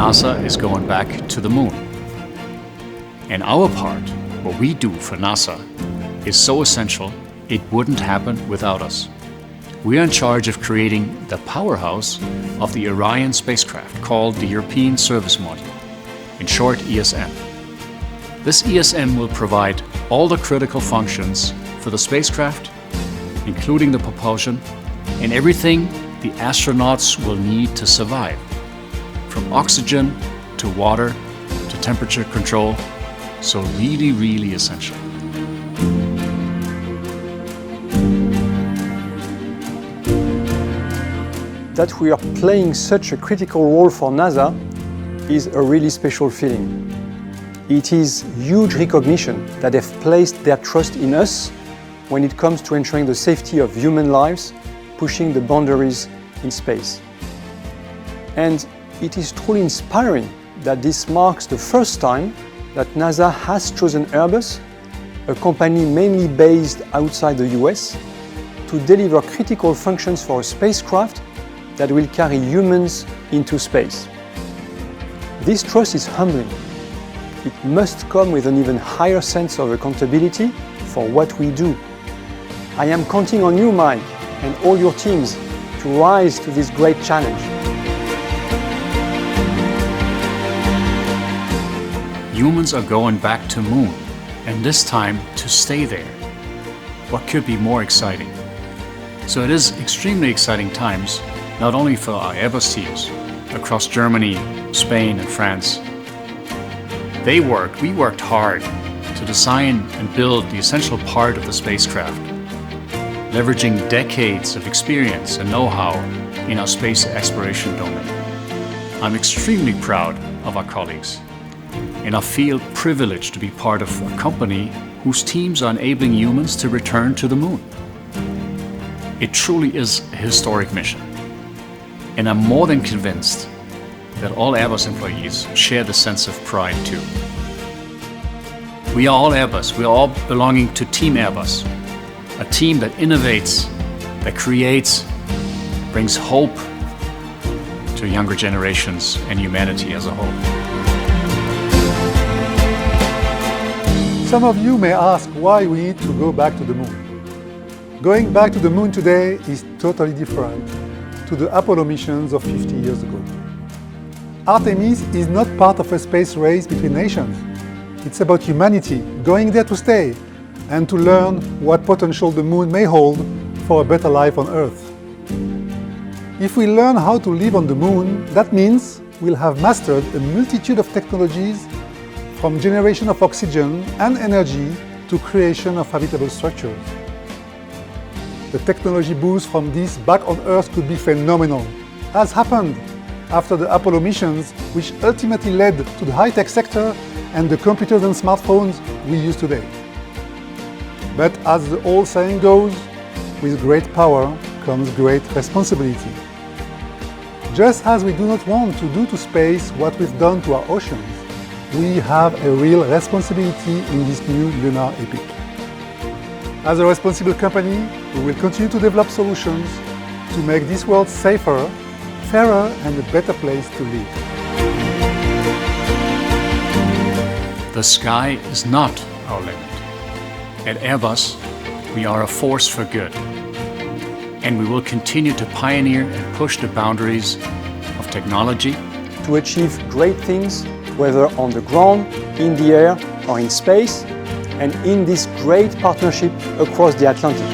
NASA is going back to the moon. And our part, what we do for NASA, is so essential it wouldn't happen without us. We are in charge of creating the powerhouse of the Orion spacecraft, called the European Service Module, in short ESM. This ESM will provide all the critical functions for the spacecraft, including the propulsion and everything the astronauts will need to survive, from oxygen to water to temperature control, so really, really essential. That we are playing such a critical role for NASA is a really special feeling. It is huge recognition that they've placed their trust in us when it comes to ensuring the safety of human lives, pushing the boundaries in space. And it is truly inspiring that this marks the first time that NASA has chosen Airbus, a company mainly based outside the US, to deliver critical functions for a spacecraft that will carry humans into space. This trust is humbling. It must come with an even higher sense of accountability for what we do. I am counting on you, Mike, and all your teams to rise to this great challenge. Humans are going back to moon, and this time to stay there. What could be more exciting? So it is extremely exciting times, not only for our Airbus teams across Germany, Spain and France. We worked hard to design and build the essential part of the spacecraft, leveraging decades of experience and know-how in our space exploration domain. I'm extremely proud of our colleagues, and I feel privileged to be part of a company whose teams are enabling humans to return to the moon. It truly is a historic mission, and I'm more than convinced that all Airbus employees share the sense of pride too. We are all Airbus, we are all belonging to Team Airbus, a team that innovates, that creates, brings hope to younger generations and humanity as a whole. Some of you may ask why we need to go back to the moon. Going back to the moon today is totally different to the Apollo missions of 50 years ago. Artemis is not part of a space race between nations. It's about humanity going there to stay and to learn what potential the moon may hold for a better life on Earth. If we learn how to live on the moon, that means we'll have mastered a multitude of technologies, from generation of oxygen and energy to creation of habitable structures. The technology boost from this back on Earth could be phenomenal, as happened after the Apollo missions, which ultimately led to the high-tech sector and the computers and smartphones we use today. But as the old saying goes, with great power comes great responsibility. Just as we do not want to do to space what we've done to our oceans, we have a real responsibility in this new lunar epic. As a responsible company, we will continue to develop solutions to make this world safer, fairer and a better place to live. The sky is not our limit. At Airbus, we are a force for good, and we will continue to pioneer and push the boundaries of technology to achieve great things, whether on the ground, in the air or in space, and in this great partnership across the Atlantic.